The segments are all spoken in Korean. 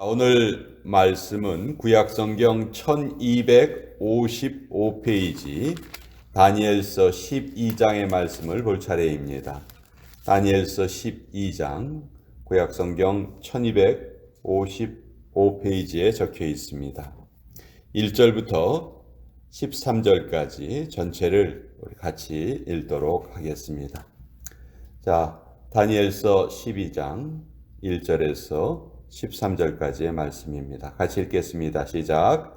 오늘 말씀은 구약성경 1255페이지 다니엘서 12장의 말씀을 볼 차례입니다. 다니엘서 12장 구약성경 1255페이지에 적혀 있습니다. 1절부터 13절까지 전체를 같이 읽도록 하겠습니다. 자, 다니엘서 12장 1절에서 13절까지의 말씀입니다. 같이 읽겠습니다. 시작.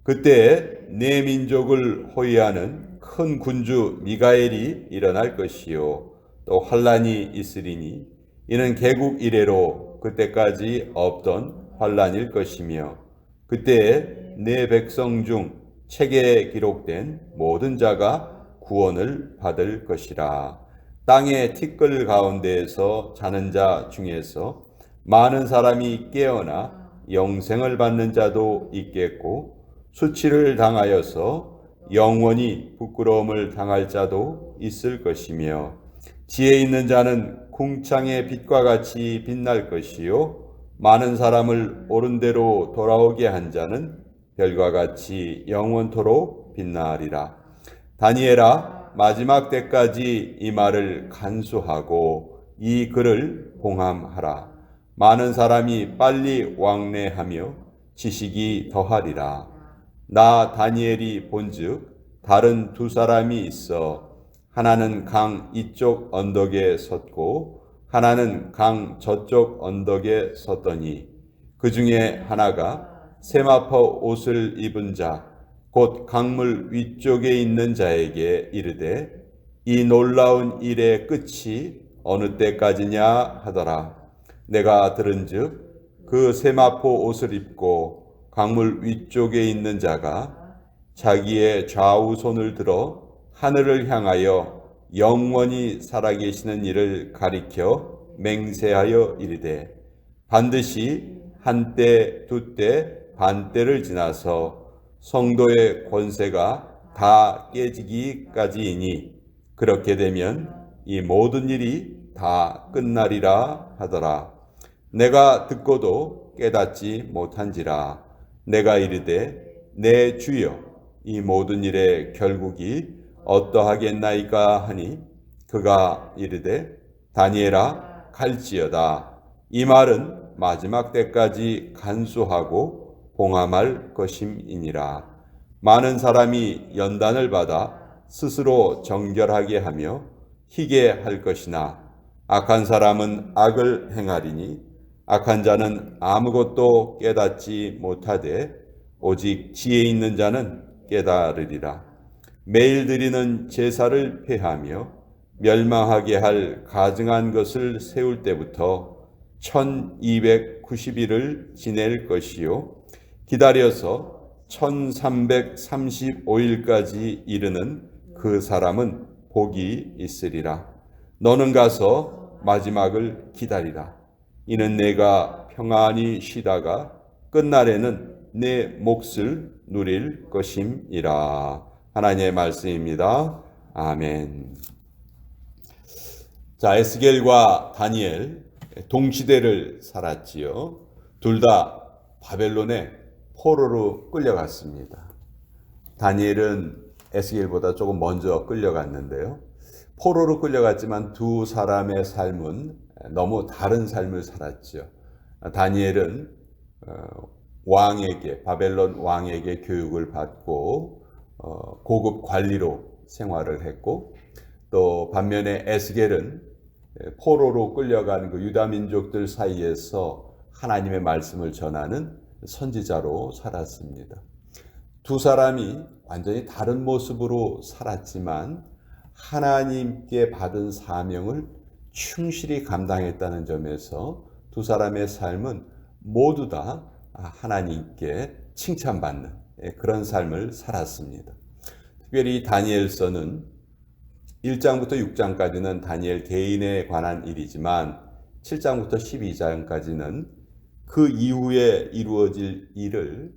그때 내 민족을 호위하는 큰 군주 미가엘이 일어날 것이요 또 환란이 있으리니 이는 개국 이래로 그때까지 없던 환란일 것이며 그때 내 백성 중 책에 기록된 모든 자가 구원을 받을 것이라. 땅의 티끌 가운데에서 자는 자 중에서 많은 사람이 깨어나 영생을 받는 자도 있겠고 수치를 당하여서 영원히 부끄러움을 당할 자도 있을 것이며 지혜 있는 자는 궁창의 빛과 같이 빛날 것이요 많은 사람을 옳은 대로 돌아오게 한 자는 별과 같이 영원토록 빛나리라. 다니엘아, 마지막 때까지 이 말을 간수하고 이 글을 봉함하라. 많은 사람이 빨리 왕래하며 지식이 더하리라. 나 다니엘이 본즉 다른 두 사람이 있어 하나는 강 이쪽 언덕에 섰고 하나는 강 저쪽 언덕에 섰더니 그 중에 하나가 세마포 옷을 입은 자 곧 강물 위쪽에 있는 자에게 이르되 이 놀라운 일의 끝이 어느 때까지냐 하더라. 내가 들은즉 그 세마포 옷을 입고 강물 위쪽에 있는 자가 자기의 좌우 손을 들어 하늘을 향하여 영원히 살아계시는 이를 가리켜 맹세하여 이르되 반드시 한때 두때 반때를 지나서 성도의 권세가 다 깨지기까지이니 그렇게 되면 이 모든 일이 다 끝나리라 하더라. 내가 듣고도 깨닫지 못한지라. 내가 이르되 내 주여 이 모든 일의 결국이 어떠하겠나이까 하니 그가 이르되 다니엘아 갈지어다. 이 말은 마지막 때까지 간수하고 봉함할 것임이니라. 많은 사람이 연단을 받아 스스로 정결하게 하며 희게 할 것이나 악한 사람은 악을 행하리니 악한 자는 아무것도 깨닫지 못하되 오직 지혜 있는 자는 깨달으리라. 매일 드리는 제사를 폐하며 멸망하게 할 가증한 것을 세울 때부터 1290일을 지낼 것이요 기다려서 1335일까지 이르는 그 사람은 복이 있으리라. 너는 가서 마지막을 기다리라. 이는 내가 평안히 쉬다가 끝날에는 내 몫을 누릴 것임이라. 하나님의 말씀입니다. 아멘. 자, 에스겔과 다니엘 동시대를 살았지요. 둘 다 바벨론에 포로로 끌려갔습니다. 다니엘은 에스겔보다 조금 먼저 끌려갔는데요. 포로로 끌려갔지만 두 사람의 삶은 너무 다른 삶을 살았죠. 다니엘은 바벨론 왕에게 교육을 받고 고급 관리로 생활을 했고 또 반면에 에스겔은 포로로 끌려간 그 유다 민족들 사이에서 하나님의 말씀을 전하는 선지자로 살았습니다. 두 사람이 완전히 다른 모습으로 살았지만 하나님께 받은 사명을 충실히 감당했다는 점에서 두 사람의 삶은 모두 다 하나님께 칭찬받는 그런 삶을 살았습니다. 특별히 다니엘서는 1장부터 6장까지는 다니엘 개인에 관한 일이지만 7장부터 12장까지는 그 이후에 이루어질 일을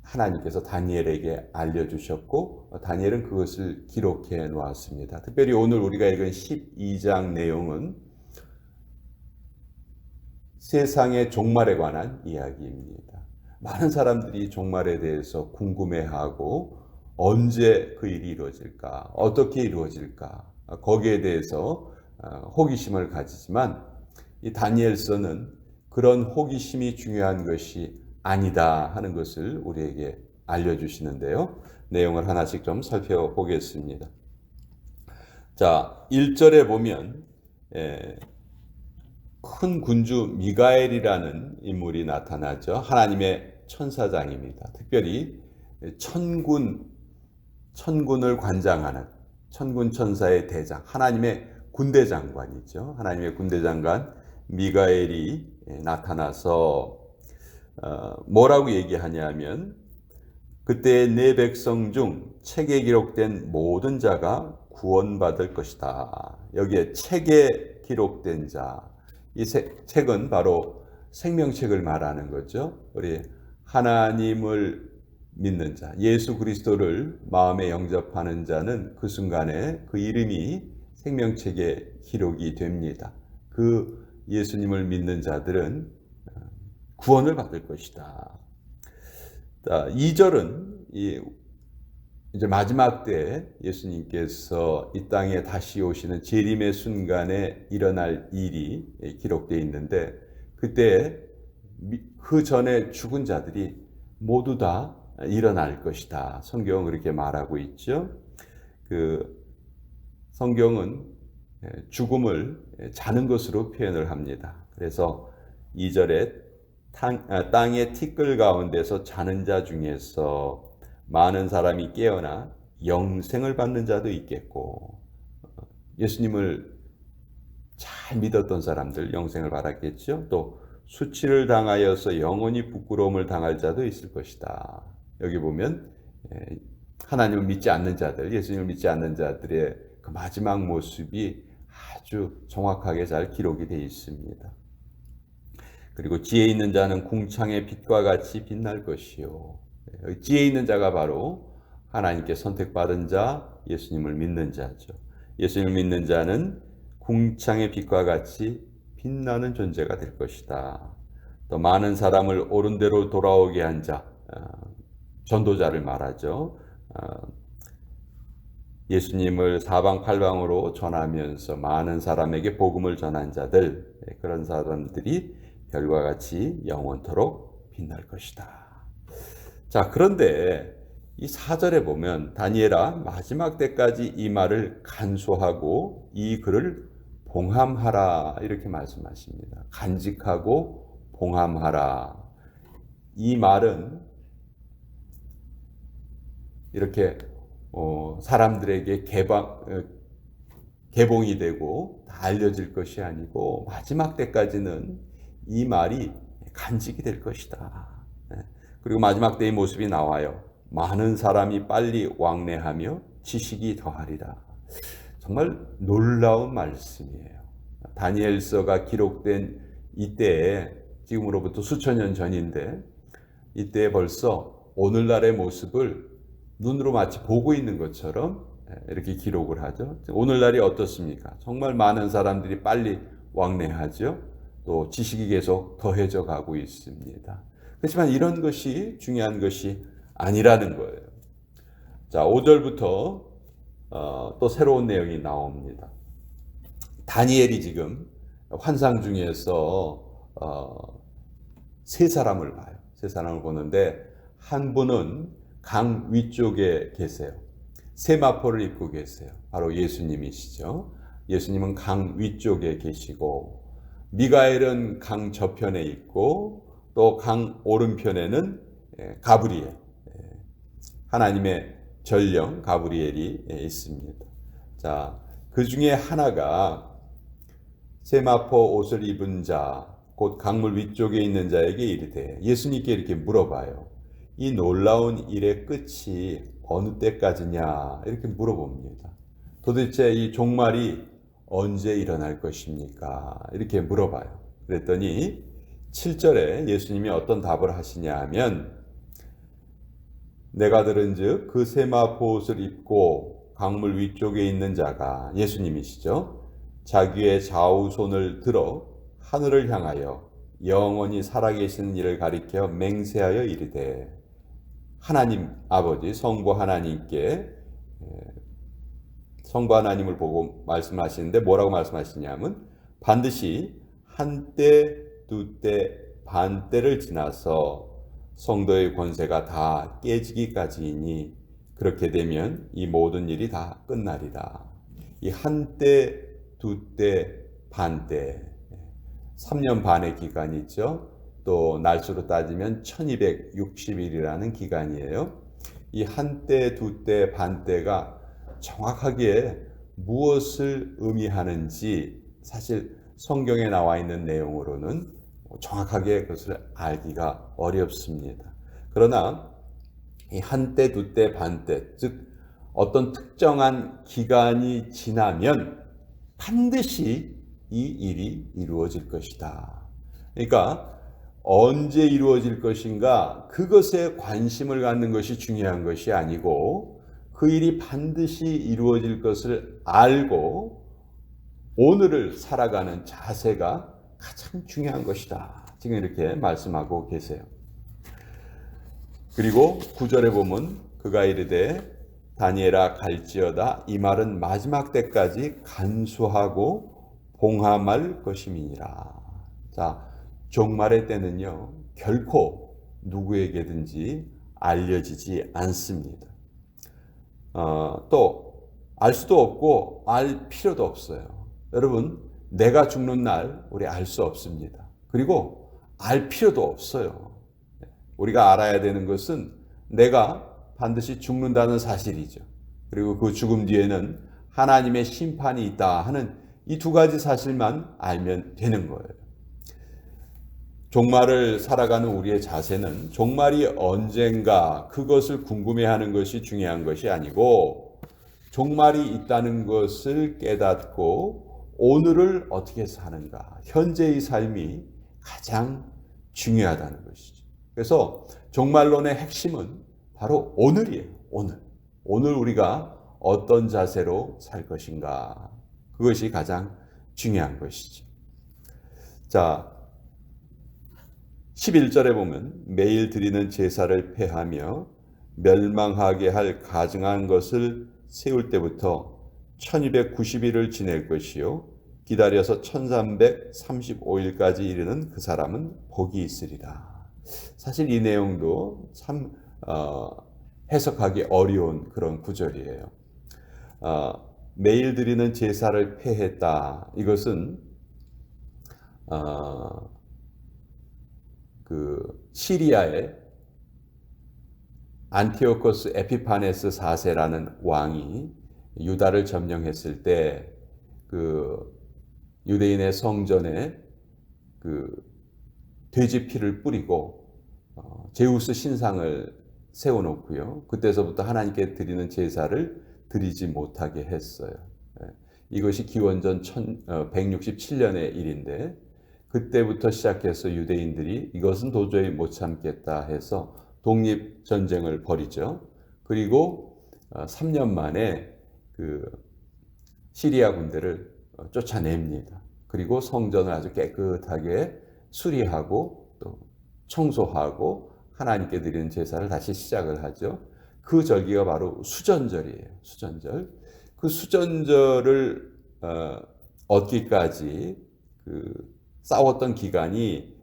하나님께서 다니엘에게 알려주셨고 다니엘은 그것을 기록해 놓았습니다. 특별히 오늘 우리가 읽은 12장 내용은 세상의 종말에 관한 이야기입니다. 많은 사람들이 종말에 대해서 궁금해하고 언제 그 일이 이루어질까, 어떻게 이루어질까, 거기에 대해서 호기심을 가지지만 이 다니엘서는 그런 호기심이 중요한 것이 아니다 하는 것을 우리에게 알려주시는데요. 내용을 하나씩 좀 살펴보겠습니다. 자, 1절에 보면 큰 군주 미가엘이라는 인물이 나타나죠. 하나님의 천사장입니다. 특별히 천군을 관장하는 천군 천사의 대장, 하나님의 군대 장관이죠. 하나님의 군대 장관 미가엘이 나타나서 뭐라고 얘기하냐면 그때 내 백성 중 책에 기록된 모든 자가 구원받을 것이다. 여기에 책에 기록된 자, 이 책은 바로 생명책을 말하는 거죠. 우리 하나님을 믿는 자, 예수 그리스도를 마음에 영접하는 자는 그 순간에 그 이름이 생명책에 기록이 됩니다. 그 예수님을 믿는 자들은 구원을 받을 것이다. 2절은 이제 마지막 때 예수님께서 이 땅에 다시 오시는 재림의 순간에 일어날 일이 기록되어 있는데 그때 그 전에 죽은 자들이 모두 다 일어날 것이다. 성경은 그렇게 말하고 있죠. 그 성경은 죽음을 자는 것으로 표현을 합니다. 그래서 2절에 땅의 티끌 가운데서 자는 자 중에서 많은 사람이 깨어나 영생을 받는 자도 있겠고, 예수님을 잘 믿었던 사람들 영생을 받았겠죠. 또 수치를 당하여서 영원히 부끄러움을 당할 자도 있을 것이다. 여기 보면 하나님을 믿지 않는 자들, 예수님을 믿지 않는 자들의 그 마지막 모습이 아주 정확하게 잘 기록이 되어 있습니다. 그리고 지혜 있는 자는 궁창의 빛과 같이 빛날 것이요. 지혜 있는 자가 바로 하나님께 선택받은 자, 예수님을 믿는 자죠. 예수님을 믿는 자는 궁창의 빛과 같이 빛나는 존재가 될 것이다. 또 많은 사람을 옳은 대로 돌아오게 한 자, 전도자를 말하죠. 예수님을 사방팔방으로 전하면서 많은 사람에게 복음을 전한 자들, 그런 사람들이 별과 같이 영원토록 빛날 것이다. 자, 그런데 이 4절에 보면 다니엘아 마지막 때까지 이 말을 간수하고 이 글을 봉함하라 이렇게 말씀하십니다. 간직하고 봉함하라. 이 말은 이렇게 사람들에게 개봉이 되고 다 알려질 것이 아니고 마지막 때까지는 이 말이 간직이 될 것이다. 그리고 마지막 때의 모습이 나와요. 많은 사람이 빨리 왕래하며 지식이 더하리라. 정말 놀라운 말씀이에요. 다니엘서가 기록된 이때에 지금으로부터 수천 년 전인데 이때에 벌써 오늘날의 모습을 눈으로 마치 보고 있는 것처럼 이렇게 기록을 하죠. 오늘날이 어떻습니까? 정말 많은 사람들이 빨리 왕래하죠. 또 지식이 계속 더해져 가고 있습니다. 그렇지만 이런 것이 중요한 것이 아니라는 거예요. 자, 5절부터 또 새로운 내용이 나옵니다. 다니엘이 지금 환상 중에서 세 사람을 봐요. 세 사람을 보는데 한 분은 강 위쪽에 계세요. 세마포를 입고 계세요. 바로 예수님이시죠. 예수님은 강 위쪽에 계시고 미가엘은 강 저편에 있고 또 강 오른편에는 가브리엘, 하나님의 전령 가브리엘이 있습니다. 자, 그 중에 하나가 세마포 옷을 입은 자, 곧 강물 위쪽에 있는 자에게 이르되 예수님께 이렇게 물어봐요. 이 놀라운 일의 끝이 어느 때까지냐 이렇게 물어봅니다. 도대체 이 종말이 언제 일어날 것입니까? 이렇게 물어봐요. 그랬더니 7절에 예수님이 어떤 답을 하시냐 하면 내가 들은즉 그 세마포 옷을 입고 강물 위쪽에 있는 자가 예수님이시죠. 자기의 좌우 손을 들어 하늘을 향하여 영원히 살아계시는 이를 가리켜 맹세하여 이르되, 하나님 아버지 성부 하나님께, 성부 하나님을 보고 말씀하시는데 뭐라고 말씀하시냐면 반드시 한때 두때 반때를 지나서 성도의 권세가 다 깨지기까지이니 그렇게 되면 이 모든 일이 다 끝나리라. 이 한때 두때 반때 3년 반의 기간이 있죠. 또 날수로 따지면 1260일이라는 기간이에요. 이 한때 두때 반때가 정확하게 무엇을 의미하는지 사실 성경에 나와 있는 내용으로는 정확하게 그것을 알기가 어렵습니다. 그러나 이 한때, 두때, 반때, 즉 어떤 특정한 기간이 지나면 반드시 이 일이 이루어질 것이다. 그러니까 언제 이루어질 것인가, 그것에 관심을 갖는 것이 중요한 것이 아니고 그 일이 반드시 이루어질 것을 알고 오늘을 살아가는 자세가 가장 중요한 것이다. 지금 이렇게 말씀하고 계세요. 그리고 9절에 보면 그가 이르되 다니엘아 갈지어다 이 말은 마지막 때까지 간수하고 봉함할 것임이니라. 자, 종말의 때는요 결코 누구에게든지 알려지지 않습니다. 또 알 수도 없고 알 필요도 없어요. 여러분, 내가 죽는 날 우리 알 수 없습니다. 그리고 알 필요도 없어요. 우리가 알아야 되는 것은 내가 반드시 죽는다는 사실이죠. 그리고 그 죽음 뒤에는 하나님의 심판이 있다 하는 이 두 가지 사실만 알면 되는 거예요. 종말을 살아가는 우리의 자세는 종말이 언젠가 그것을 궁금해하는 것이 중요한 것이 아니고 종말이 있다는 것을 깨닫고 오늘을 어떻게 사는가, 현재의 삶이 가장 중요하다는 것이죠. 그래서 종말론의 핵심은 바로 오늘이에요. 오늘 우리가 어떤 자세로 살 것인가, 그것이 가장 중요한 것이죠. 자, 11절에 보면 매일 드리는 제사를 폐하며 멸망하게 할 가증한 것을 세울 때부터 1290일을 지낼 것이요 기다려서 1335일까지 이르는 그 사람은 복이 있으리라. 사실 이 내용도 참 해석하기 어려운 그런 구절이에요. 매일 드리는 제사를 폐했다. 이것은 그 시리아의 안티오코스 에피파네스 4세라는 왕이 유다를 점령했을 때 그 유대인의 성전에 그 돼지 피를 뿌리고 제우스 신상을 세워놓고요. 그때서부터 하나님께 드리는 제사를 드리지 못하게 했어요. 이것이 기원전 167년의 일인데 그때부터 시작해서 유대인들이 이것은 도저히 못 참겠다 해서 독립전쟁을 벌이죠. 그리고 3년 만에 그 시리아 군대를 쫓아냅니다. 그리고 성전을 아주 깨끗하게 수리하고 또 청소하고 하나님께 드리는 제사를 다시 시작을 하죠. 그 절기가 바로 수전절이에요. 수전절. 그 수전절을 얻기까지 그 싸웠던 기간이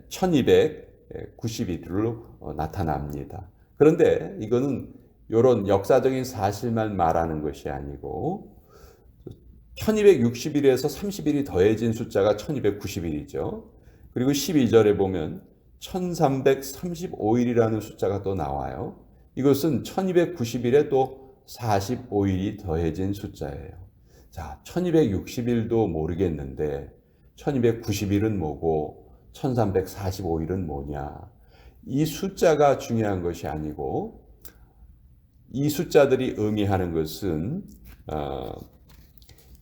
1290일로 나타납니다. 그런데 이거는 이런 역사적인 사실만 말하는 것이 아니고 1260일에서 30일이 더해진 숫자가 1290일이죠. 그리고 12절에 보면 1335일이라는 숫자가 또 나와요. 이것은 1290일에 또 45일이 더해진 숫자예요. 자, 1260일도 모르겠는데 1290일은 뭐고 1345일은 뭐냐. 이 숫자가 중요한 것이 아니고 이 숫자들이 의미하는 것은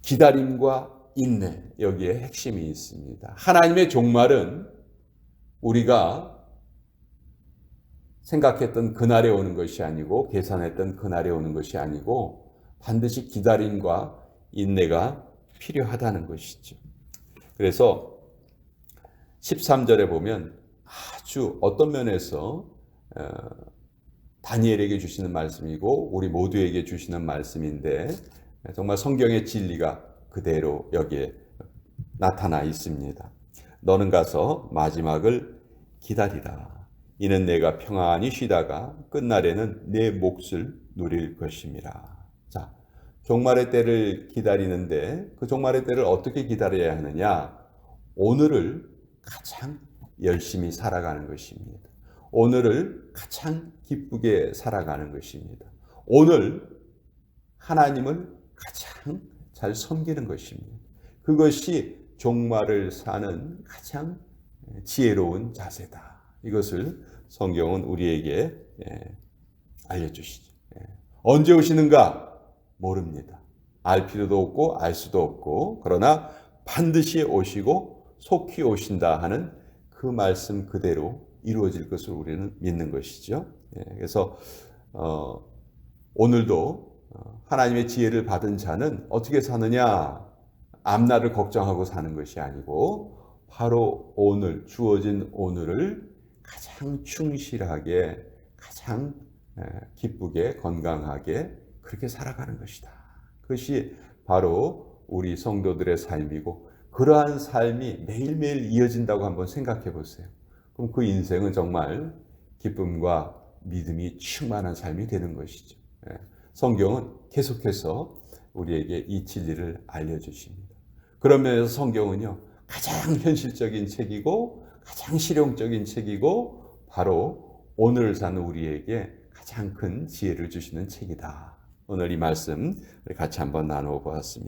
기다림과 인내, 여기에 핵심이 있습니다. 하나님의 종말은 우리가 생각했던 그날에 오는 것이 아니고 계산했던 그날에 오는 것이 아니고 반드시 기다림과 인내가 필요하다는 것이죠. 그래서 13절에 보면 아주 어떤 면에서 다니엘에게 주시는 말씀이고 우리 모두에게 주시는 말씀인데 정말 성경의 진리가 그대로 여기에 나타나 있습니다. 너는 가서 마지막을 기다리라. 이는 내가 평안히 쉬다가 끝날에는 내 몫을 누릴 것임이라. 자, 종말의 때를 기다리는데 그 종말의 때를 어떻게 기다려야 하느냐? 오늘을 가장 열심히 살아가는 것입니다. 오늘을 가장 기쁘게 살아가는 것입니다. 오늘 하나님을 가장 잘 섬기는 것입니다. 그것이 종말을 사는 가장 지혜로운 자세다. 이것을 성경은 우리에게 알려주시죠. 언제 오시는가? 모릅니다. 알 필요도 없고 알 수도 없고 그러나 반드시 오시고 속히 오신다 하는 그 말씀 그대로 이루어질 것을 우리는 믿는 것이죠. 그래서 오늘도 하나님의 지혜를 받은 자는 어떻게 사느냐? 앞날을 걱정하고 사는 것이 아니고 바로 오늘 주어진 오늘을 가장 충실하게 가장 기쁘게 건강하게 그렇게 살아가는 것이다. 그것이 바로 우리 성도들의 삶이고 그러한 삶이 매일매일 이어진다고 한번 생각해 보세요. 그럼 그 인생은 정말 기쁨과 믿음이 충만한 삶이 되는 것이죠. 성경은 계속해서 우리에게 이 진리를 알려주십니다. 그런 면에서 성경은요, 가장 현실적인 책이고 가장 실용적인 책이고 바로 오늘을 사는 우리에게 가장 큰 지혜를 주시는 책이다. 오늘 이 말씀 같이 한번 나누어 보았습니다.